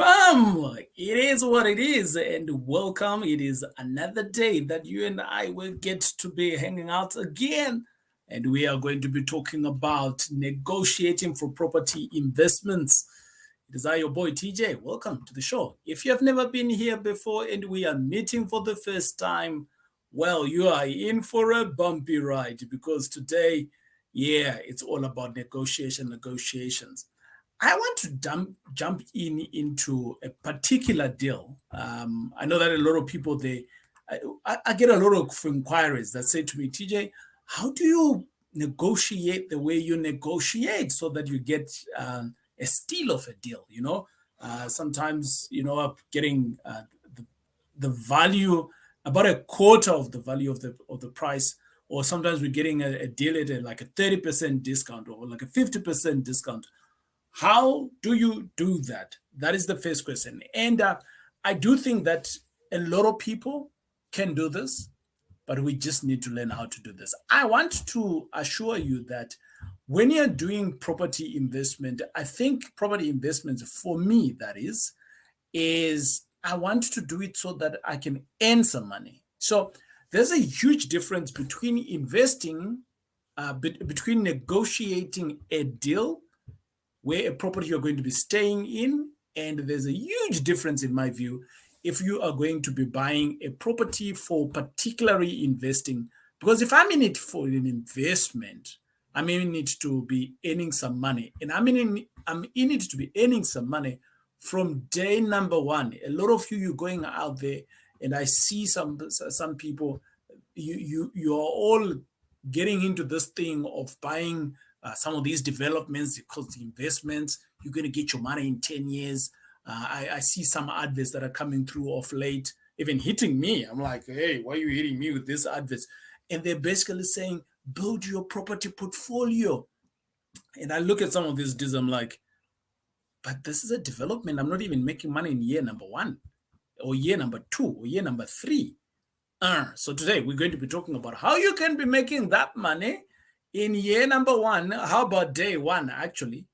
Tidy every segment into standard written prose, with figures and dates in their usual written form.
Bam! It is what it is, and welcome. It is another day that you and I will get to be hanging out again, and we are going to be talking about negotiating for property investments. It is I, your boy TJ. Welcome to the show. If you have never been here before and we are meeting for the first time, well, you are in for a bumpy ride because today, yeah, it's all about negotiations. I want to jump into a particular deal. I know that a lot of people I get a lot of inquiries that say to me, TJ, how do you negotiate the way you negotiate so that you get a steal of a deal? Sometimes I'm getting the value about a quarter of the value of the price, or sometimes we're getting a deal at like a 30% discount or like a 50% discount. How do you do that? That is the first question. And I do think that a lot of people can do this, but we just need to learn how to do this. I want to assure you that when you're doing property investment, I think property investments, for me, that is I want to do it so that I can earn some money. So there's a huge difference between investing, between negotiating a deal where a property you're going to be staying in. And there's a huge difference, in my view, if you are going to be buying a property for particularly investing. Because if I'm in it for an investment, I'm in it to be earning some money. And I'm in it to be earning some money from day number one. A lot of you're going out there, and I see some people, you are all getting into this thing of buying some of these developments because the investments, you're going to get your money in 10 years. I see some adverts that are coming through of late, even hitting me. I'm like, hey, why are you hitting me with this adverts? And they're basically saying, build your property portfolio. And I look at some of these deals, I'm like, but this is a development. I'm not even making money in year number one or year number two or year number three. So today we're going to be talking about how you can be making that money in year number one. How about day one, actually?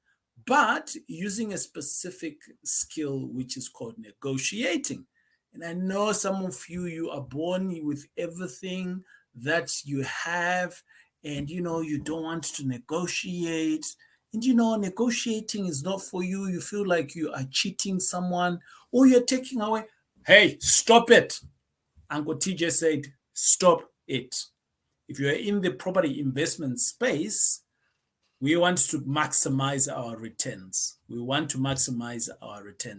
But using a specific skill, which is called negotiating. And I know some of you are born with everything that you have, and you don't want to negotiate. And negotiating is not for you. You feel like you are cheating someone or you're taking away. Hey, stop it. Uncle TJ said, stop it. If you are in the property investment space, we want to maximize our returns.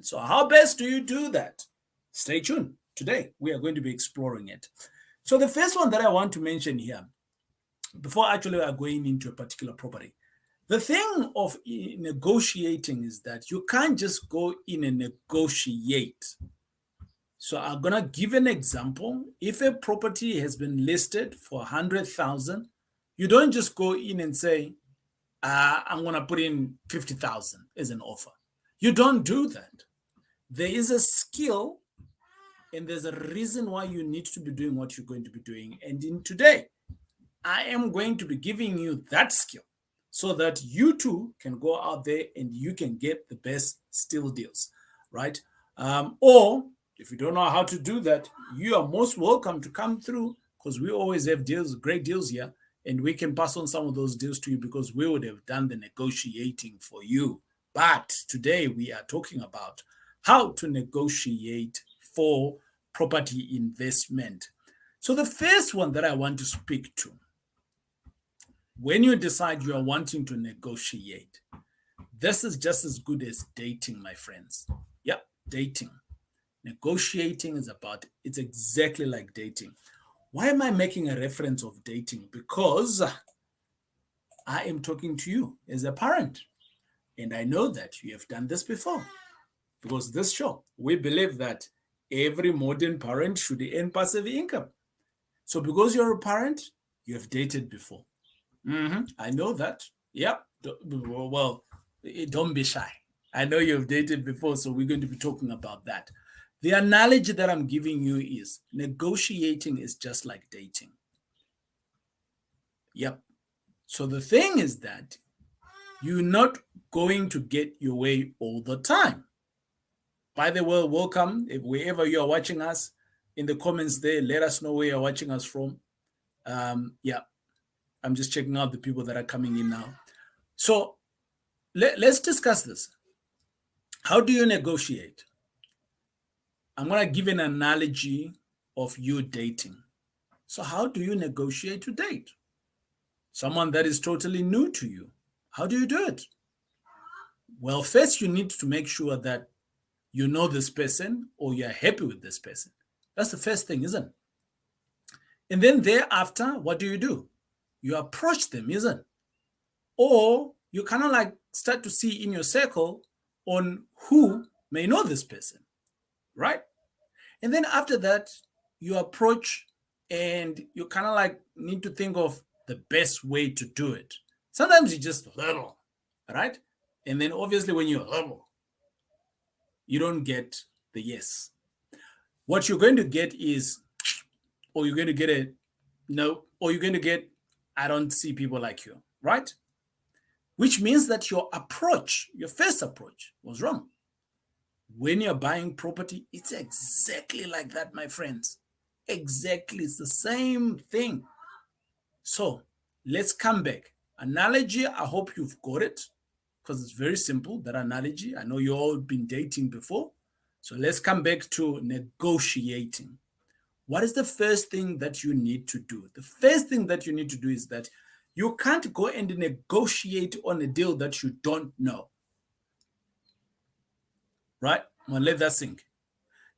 So how best do you do that? Stay tuned. Today, we are going to be exploring it. So the first one that I want to mention here, before actually are going into a particular property, the thing of negotiating is that you can't just go in and negotiate. So I'm going to give an example. If a property has been listed for 100,000, you don't just go in and say, I'm going to put in 50,000 as an offer. You don't do that. There is a skill and there's a reason why you need to be doing what you're going to be doing. And in today, I am going to be giving you that skill so that you too can go out there and you can get the best still deals, right? Or if you don't know how to do that, you are most welcome to come through because we always have deals, great deals here, and we can pass on some of those deals to you because we would have done the negotiating for you. But today we are talking about how to negotiate for property investment. So the first one that I want to speak to, when you decide you are wanting to negotiate, this is just as good as dating, my friends. Yeah, dating. Negotiating it's exactly like dating. Why am I making a reference of dating? Because I am talking to you as a parent. And I know that you have done this before. Because this show, we believe that every modern parent should earn passive income. So because you're a parent, you have dated before. I know that. Yep. Well, don't be shy. I know you've dated before, so we're going to be talking about that. The analogy that I'm giving you is negotiating is just like dating. Yep. So the thing is that you're not going to get your way all the time. By the way, welcome. If wherever you are watching us, in the comments there, let us know where you're watching us from. Yeah, I'm just checking out the people that are coming in now. So let's discuss this. How do you negotiate? I'm going to give an analogy of you dating. So how do you negotiate to date? Someone that is totally new to you. How do you do it? Well, first you need to make sure that you know this person or you're happy with this person. That's the first thing, isn't it? And then thereafter, what do? You approach them, isn't it? Or you kind of like start to see in your circle on who may know this person, right? And then after that, you approach and you kind of like need to think of the best way to do it. Sometimes you just little, right? And then obviously when you're little, you don't get the yes. What you're going to get is, or you're going to get a no, or you're going to get, I don't see people like you, right? Which means that your approach, your first approach was wrong. When you're buying property, it's exactly like that, my friends. Exactly. It's the same thing. So let's come back. Analogy, I hope you've got it because it's very simple, that analogy. I know you all been dating before. So let's come back to negotiating. What is the first thing that you need to do? The first thing that you need to do is that you can't go and negotiate on a deal that you don't know. Right? Well, let that sink.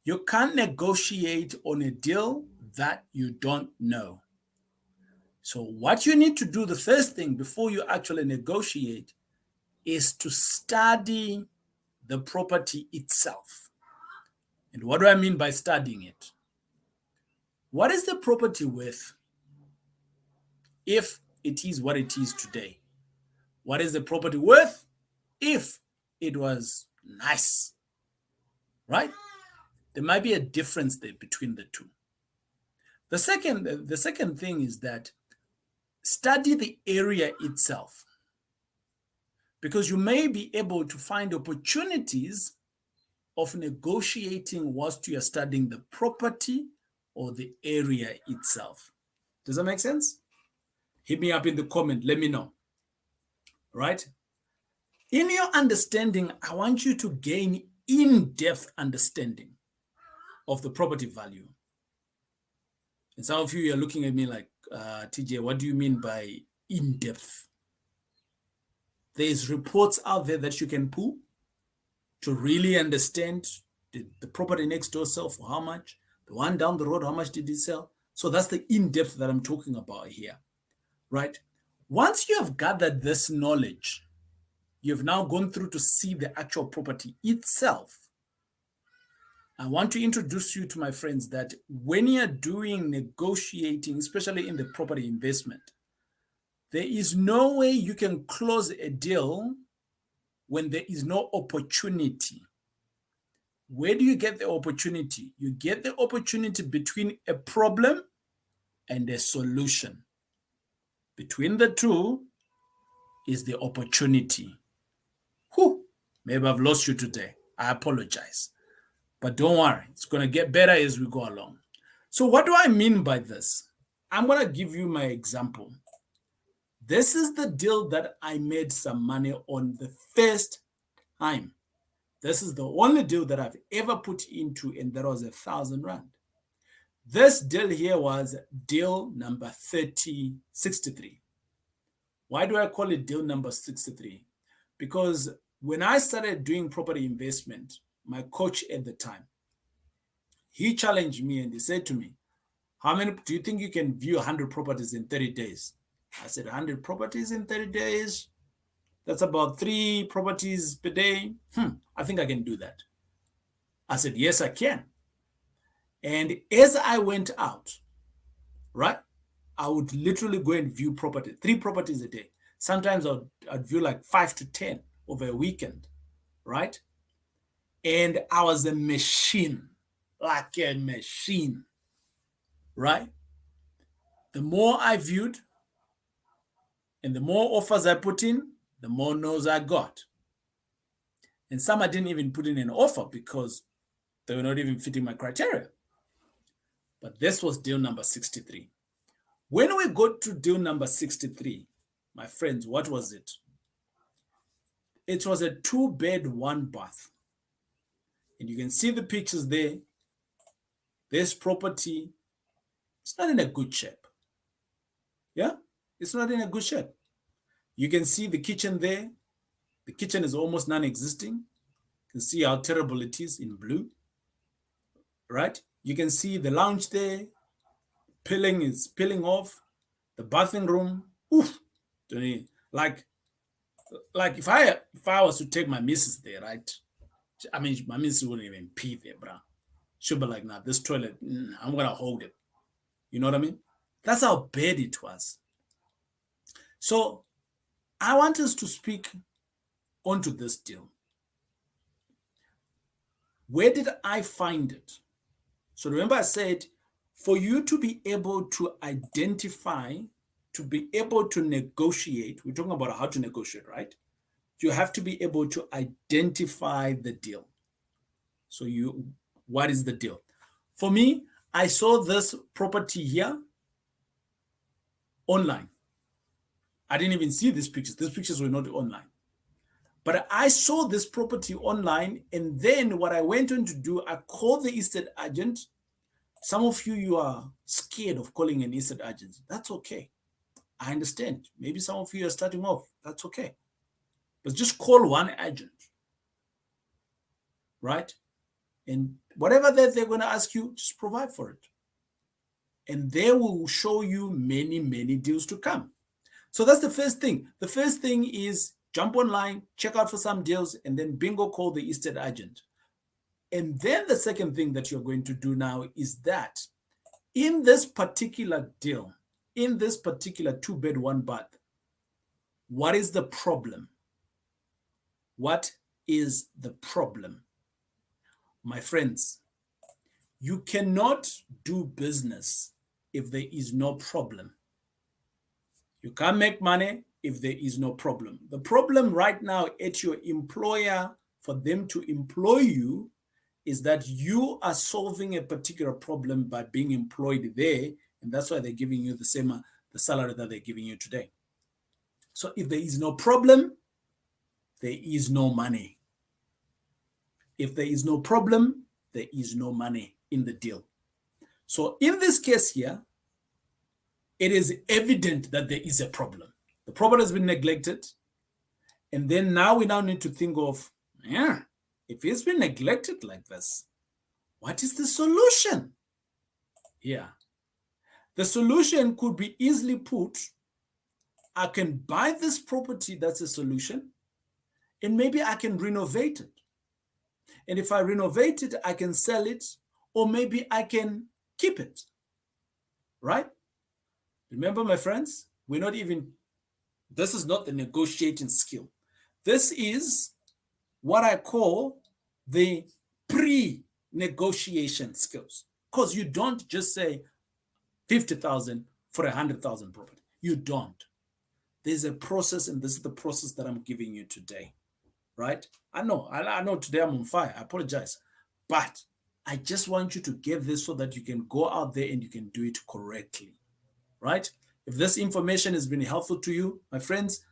You can't negotiate on a deal that you don't know. So what you need to do, the first thing before you actually negotiate, is to study the property itself. And what do I mean by studying it? What is the property worth if it is what it is today? What is the property worth if it was nice? Right? There might be a difference there between the two. The second thing is that study the area itself, because you may be able to find opportunities of negotiating whilst you are studying the property or the area itself. Does that make sense? Hit me up in the comment. Let me know. Right? In your understanding, I want you to gain in-depth understanding of the property value. And some of you are looking at me like, TJ, what do you mean by in-depth? There's reports out there that you can pull to really understand the property next door sell for how much, the one down the road, how much did it sell? So that's the in-depth that I'm talking about here, right? Once you have gathered this knowledge, you've now gone through to see the actual property itself. I want to introduce you to my friends that when you're doing negotiating, especially in the property investment, there is no way you can close a deal when there is no opportunity. Where do you get the opportunity? You get the opportunity between a problem and a solution. Between the two is the opportunity. Whew, maybe I've lost you today. I apologize. But don't worry, it's going to get better as we go along. So what do I mean by this? I'm going to give you my example. This is the deal that I made some money on the first time. This is the only deal that I've ever put into, and that was 1,000 rand. This deal here was deal number 3063. Why do I call it deal number 63? Because when I started doing property investment, my coach at the time, he challenged me and he said to me, how many do you think you can view 100 properties in 30 days? I said, 100 properties in 30 days? That's about 3 properties per day. I think I can do that. I said, yes, I can. And as I went out, right, I would literally go and view 3 properties a day. Sometimes I'd view like 5 to 10 over a weekend, right? And I was a machine, like a machine, right? The more I viewed and the more offers I put in, the more no's I got. And some I didn't even put in an offer because They were not even fitting my criteria. But this was deal number 63. When we got to deal number 63, my friends, what was it? It was a 2-bed, 1-bath. And you can see the pictures there. This property, it's not in a good shape. Yeah, it's not in a good shape. You can see the kitchen there. The kitchen is almost non-existing. You can see how terrible it is in blue, right? You can see the lounge there. Peeling is peeling off. The bathing room, oof, like if I was to take my missus there, right? I mean, my missus wouldn't even pee there, bro. She'll be like, nah, this toilet, I'm gonna hold it. You know what I mean? That's how bad it was. So I want us to speak onto this deal. Where did I find it? So remember I said, for you to be able to identify, to be able to negotiate, we're talking about how to negotiate, right? You have to be able to identify the deal. So what is the deal? For me, I saw this property here online. I didn't even see these pictures. These pictures were not online. But I saw this property online, and then what I went on to do, I called the estate agent. Some of you are scared of calling an estate agent. That's okay. I understand. Maybe some of you are starting off. That's okay. But just call one agent, right? And whatever that they're going to ask you, just provide for it. And they will show you many, many deals to come. So that's the first thing. The first thing is jump online, check out for some deals, and then bingo, call the estate agent. And then the second thing that you're going to do now is that in this particular deal, in this particular 2-bed, 1-bath, what is the problem? What is the problem? My friends, you cannot do business if there is no problem. You can't make money if there is no problem. The problem right now at your employer for them to employ you is that you are solving a particular problem by being employed there, and that's why they're giving you the same the salary that they're giving you today. So if there is no problem, there is no money. If there is no problem, there is no money in the deal. So in this case here, it is evident that there is a problem. The property has been neglected. And then now we now need to think of, if it's been neglected like this, what is the solution? Yeah. The solution could be easily put. I can buy this property, that's a solution. And maybe I can renovate it. And if I renovate it, I can sell it, or maybe I can keep it, right? Remember, my friends, this is not the negotiating skill. This is what I call the pre-negotiation skills. Because you don't just say 50,000 for 100,000 property. You don't. There's a process, and this is the process that I'm giving you today, right? I know today I'm on fire. I apologize. But I just want you to get this so that you can go out there and you can do it correctly, right? If this information has been helpful to you, my friends,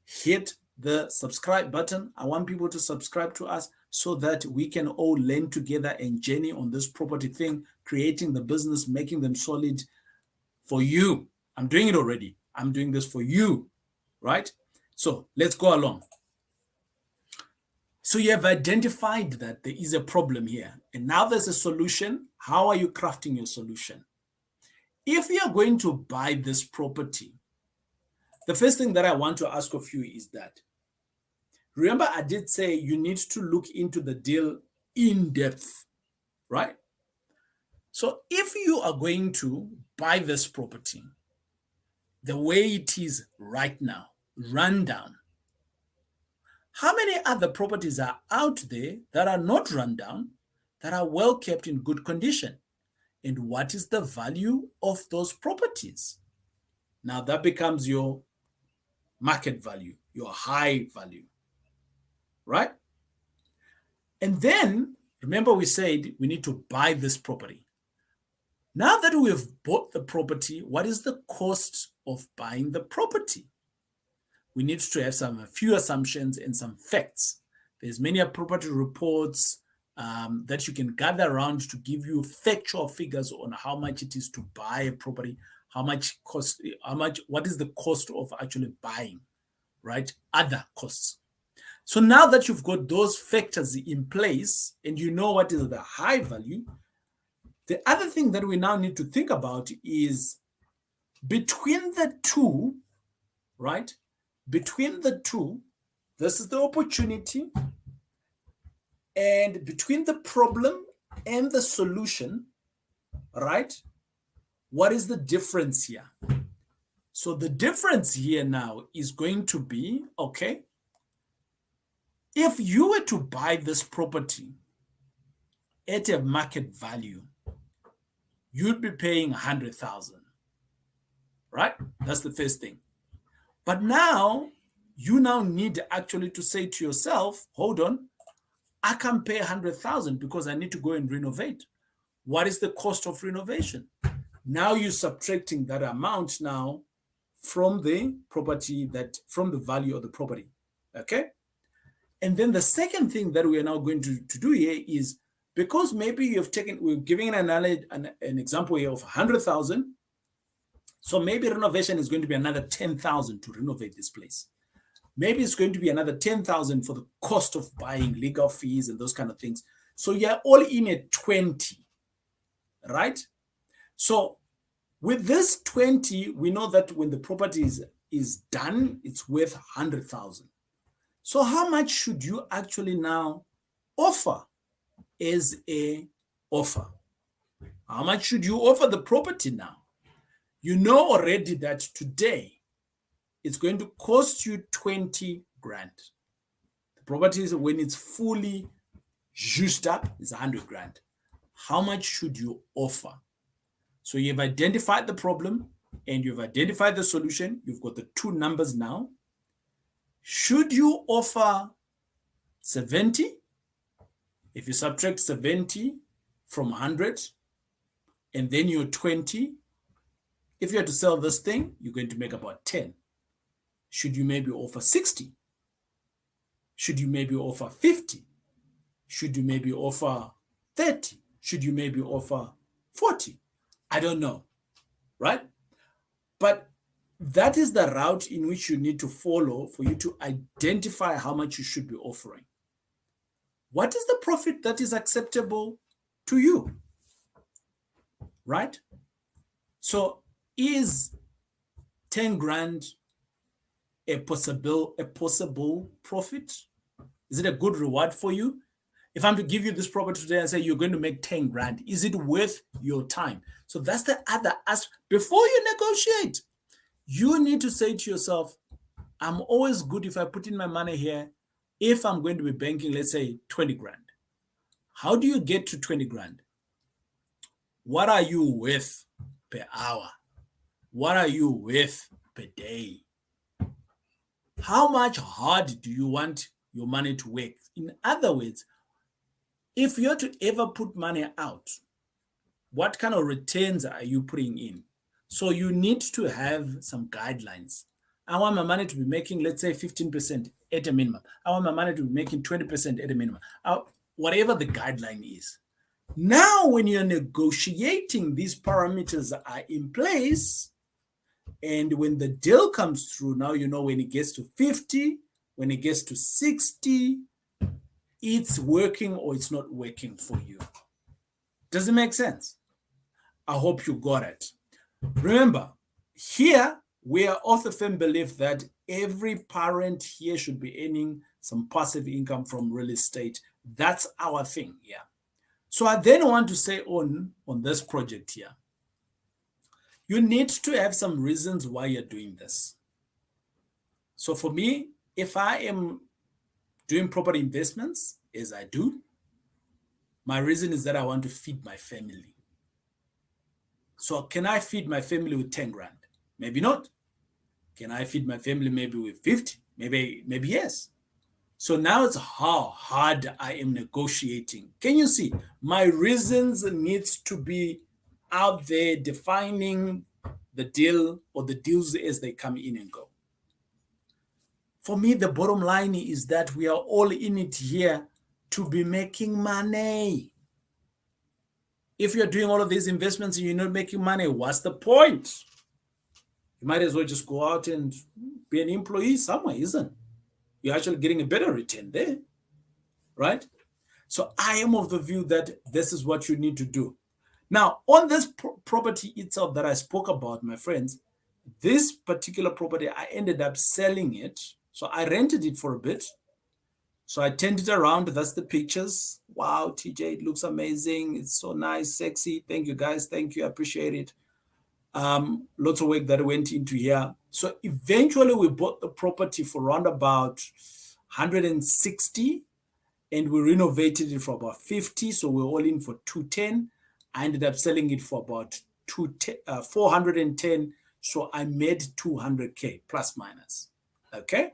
hit the subscribe button. I want people to subscribe to us so that we can all learn together and journey on this property thing, creating the business, making them solid for you. I'm doing it already. I'm doing this for you, right? So let's go along. So you have identified that there is a problem here, and now there's a solution. How are you crafting your solution? If you're going to buy this property, the first thing that I want to ask of you is that, remember I did say you need to look into the deal in depth, right? So if you are going to buy this property the way it is right now, run down, how many other properties are out there that are not run down, that are well kept in good condition? And what is the value of those properties? Now that becomes your market value, your high value, right? And then Remember, we said we need to buy this property. Now that we have bought the property, what is the cost of buying the property? We need to have a few assumptions and some facts. There's many property reports that you can gather around to give you factual figures on how much it is to buy a property, what is the cost of actually buying, right? Other costs. So now that you've got those factors in place and you know what is the high value, the other thing that we now need to think about is between the two, right? Between the two, this is the opportunity, and between the problem and the solution, right? What is the difference here? So the difference here now is going to be, okay, if you were to buy this property at a market value, you'd be paying 100,000, right? That's the first thing. But now you now need actually to say to yourself, hold on, I can pay 100,000 because I need to go and renovate. What is the cost of renovation? Now you're subtracting that amount now from the property, from the value of the property. Okay. And then the second thing that we are now going to do here is, because maybe we're giving an example here of 100,000. So maybe renovation is going to be another 10,000 to renovate this place. Maybe it's going to be another 10,000 for the cost of buying, legal fees and those kind of things. So you're all in at 20, right? So with this 20, we know that when the property is done, it's worth 100,000. So how much should you actually now offer as a offer? How much should you offer the property now? You know already that today it's going to cost you 20 grand. The property, when it's fully used up, is 100 grand. How much should you offer? So you've identified the problem and you've identified the solution. You've got the two numbers now. Should you offer 70? If you subtract 70 from 100 and then you're 20, if you had to sell this thing, you're going to make about 10. Should you maybe offer 60? Should you maybe offer 50? Should you maybe offer 30? Should you maybe offer 40? I don't know, right? But that is the route in which you need to follow for you to identify how much you should be offering. What is the profit that is acceptable to you, right? So is 10 grand a possible profit? Is it a good reward for you? If I'm to give you this property today and say you're going to make 10 grand, is it worth your time? So that's the other aspect. Before you negotiate, you need to say to yourself, I'm always good if I put in my money here. If I'm going to be banking, let's say 20 grand. How do you get to 20 grand? What are you worth per hour? What are you worth per day? How much hard do you want your money to work? In other words, if you're to ever put money out, what kind of returns are you putting in? So you need to have some guidelines. I want my money to be making, let's say, 15% at a minimum. I want my money to be making 20% at a minimum. Whatever the guideline is. Now, when you're negotiating, these parameters are in place. And when the deal comes through, now you know when it gets to 50, when it gets to 60, it's working or it's not working for you. Does it make sense? I hope you got it. Remember, here we are of the firm belief that every parent here should be earning some passive income from real estate. That's our thing here. So I then want to say on this project here, you need to have some reasons why you're doing this. So for me, if I am doing property investments, as I do, my reason is that I want to feed my family. So can I feed my family with 10 grand? Maybe not. Can I feed my family maybe with 50? Maybe yes. So now it's how hard I am negotiating. Can you see? My reasons needs to be out there defining the deal or the deals as they come in and go. For me, the bottom line is that we are all in it here to be making money. If you're doing all of these investments and you're not making money, what's the point? You might as well just go out and be an employee somewhere, isn't it? You're actually getting a better return there, right? So I am of the view that this is what you need to do. Now, on this property itself that I spoke about, my friends, this particular property, I ended up selling it. So I rented it for a bit. So I turned it around. That's the pictures. Wow, TJ, it looks amazing. It's so nice, sexy. Thank you, guys. Thank you. I appreciate it. Lots of work that went into here. So eventually we bought the property for around about 160 and we renovated it for about 50. So we're all in for 210. I ended up selling it for about 410. So I made 200K plus minus. Okay.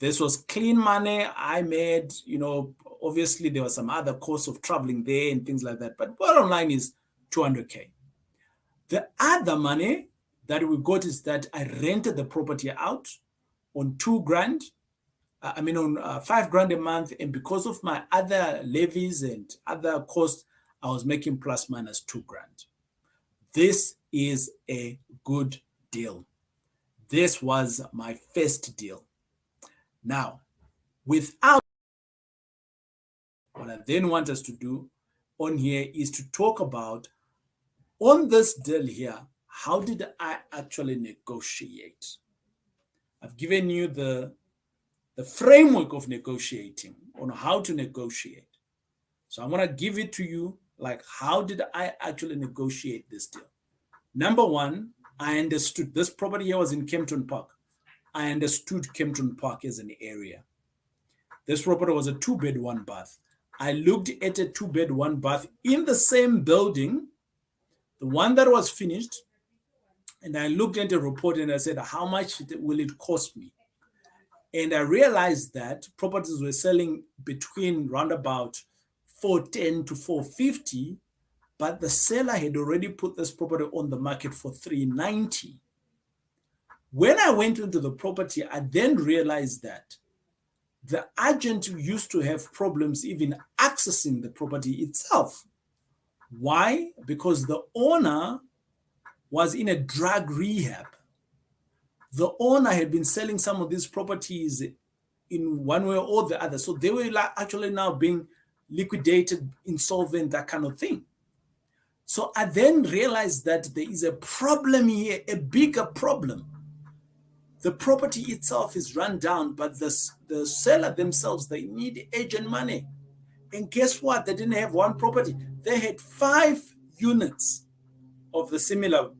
This was clean money. I made, obviously there was some other costs of traveling there and things like that. But bottom line is 200K. The other money that we got is that I rented the property out on $2,000. On 5 grand a month. And because of my other levies and other costs, I was making plus minus 2,000. This is a good deal. This was my first deal. Now, without what I then want us to do on here is to talk about on this deal here, how did I actually negotiate? I've given you the framework of negotiating on how to negotiate. So I'm going to give it to you like, how did I actually negotiate this deal? Number one, I understood this property here was in Kempton Park. I understood Kempton Park as an area. This property was a 2-bed, 1-bath. I looked at a 2-bed, 1-bath in the same building, the one that was finished, and I looked at the report and I said, how much will it cost me? And I realized that properties were selling between roundabout 410 to 450, but the seller had already put this property on the market for 390. When I went into the property, I then realized that the agent used to have problems even accessing the property itself. Why? Because the owner was in a drug rehab. The owner had been selling some of these properties in one way or the other. So they were actually now being liquidated, insolvent, that kind of thing. So I then realized that there is a problem here, a bigger problem. The property itself is run down, but the seller themselves, they need agent money. And guess what? They didn't have one property. They had 5 units of a similar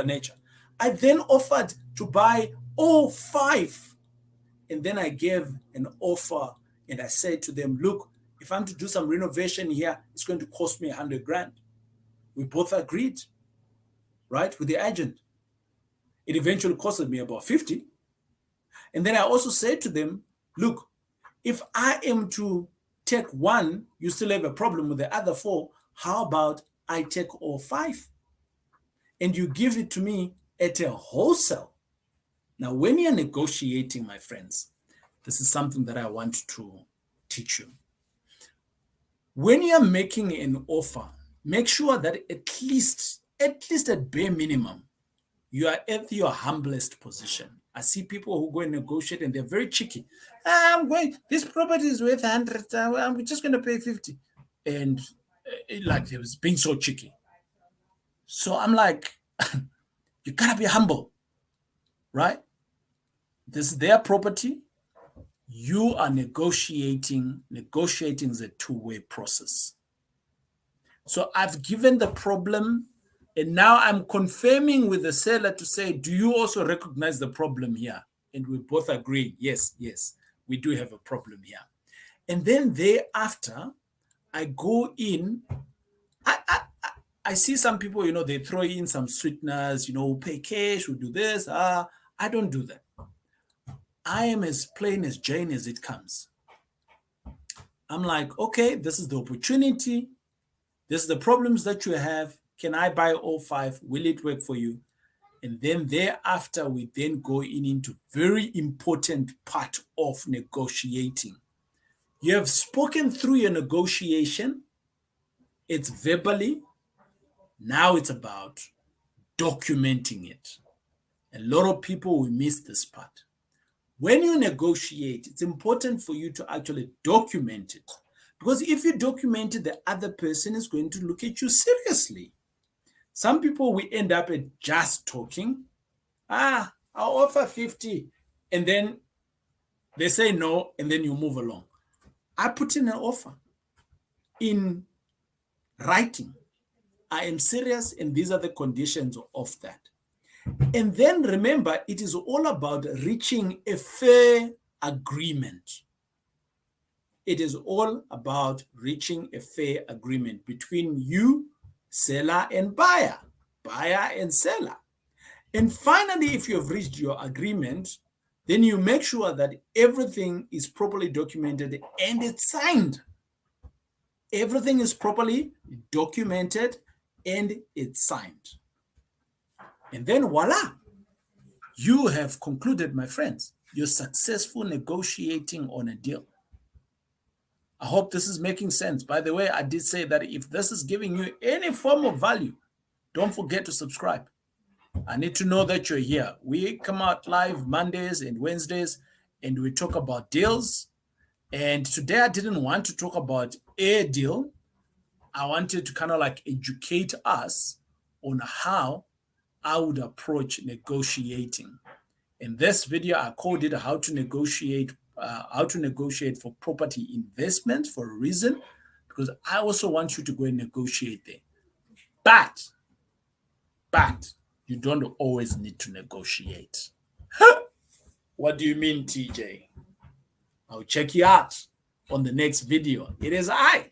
nature. I then offered to buy all 5. And then I gave an offer and I said to them, look, if I'm to do some renovation here, it's going to cost me 100 grand. We both agreed, right, with the agent. It eventually costed me about 50. And then I also said to them, look, if I am to take one, you still have a problem with the other 4. How about I take all 5? And you give it to me at a wholesale. Now, when you're negotiating, my friends, this is something that I want to teach you. When you're making an offer, make sure that at least at bare minimum, you are at your humblest position. I see people who go and negotiate and they're very cheeky. This property is worth 100, I'm just going to pay 50. And like, it was being so cheeky. So I'm like, you gotta be humble, right? This is their property. You are negotiating. Negotiating is a two-way process. So I've given the problem, and now I'm confirming with the seller to say, do you also recognize the problem here? And we both agree, yes, we do have a problem here. And then thereafter, I go in. I see some people, they throw in some sweeteners, pay cash, we do this. I don't do that. I am as plain as Jane as it comes. I'm like, okay, this is the opportunity. This is the problems that you have. Can I buy all five? Will it work for you? And then thereafter, we then go into very important part of negotiating. You have spoken through your negotiation. It's verbally. Now it's about documenting it. A lot of people will miss this part. When you negotiate, it's important for you to actually document it. Because if you document it, the other person is going to look at you seriously. Some people will end up at just talking. I'll offer 50. And then they say no, and then you move along. I put in an offer in writing. I am serious, and these are the conditions of that. And then remember, it is all about reaching a fair agreement. It is all about reaching a fair agreement between you, seller, and buyer and seller. And finally, if you have reached your agreement, then you make sure that everything is properly documented and it's signed. Everything is properly documented and it's signed. And then voila, you have concluded, my friends, you're successful negotiating on a deal. I hope this is making sense. By the way, I did say that if this is giving you any form of value, don't forget to subscribe. I need to know that you're here. We come out live Mondays and Wednesdays, and we talk about deals. And today I didn't want to talk about a deal. I wanted to kind of like educate us on how I would approach negotiating. In this video, I called it how to negotiate for property investment for a reason, because I also want you to go and negotiate there. But you don't always need to negotiate. What do you mean, TJ? I'll check you out on the next video. It is I,